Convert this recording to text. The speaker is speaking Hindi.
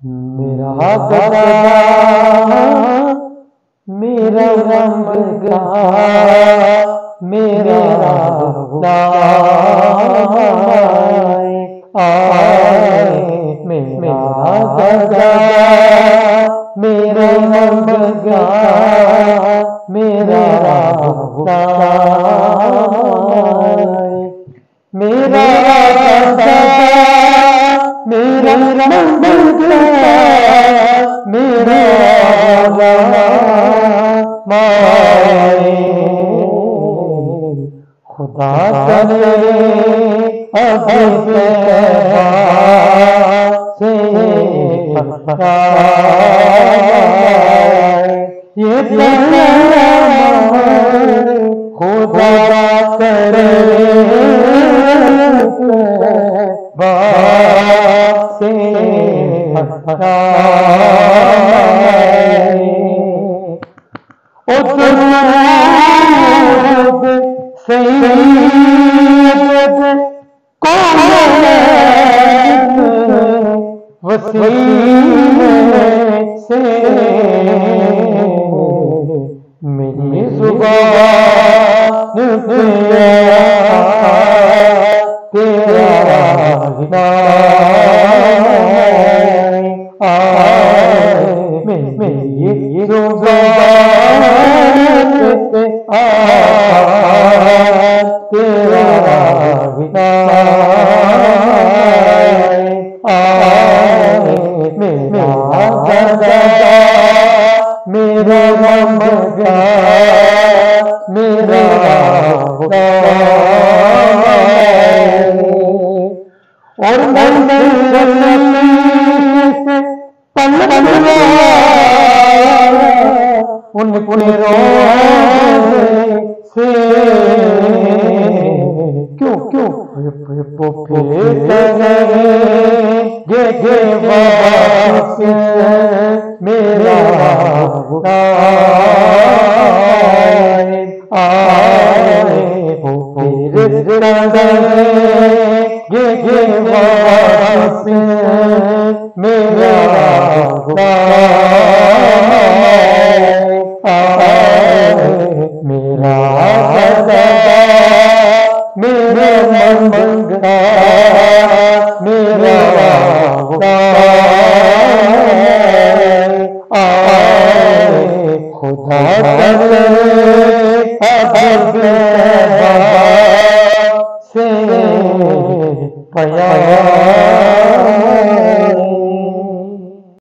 मेरा गदा मेरा रंग मेरा आए मेरा गदा मेरा रंग मेरा मेरा गदा मेरा रंग मेरा माए खुदा करे अभी से ये खुदा करे से वसीले से मेरी जुबान तेरा मेरी जुबान तेरा मेरा ममगा मेरा और उनके से क्यों क्यों मेरा मेरा मेरा मंगा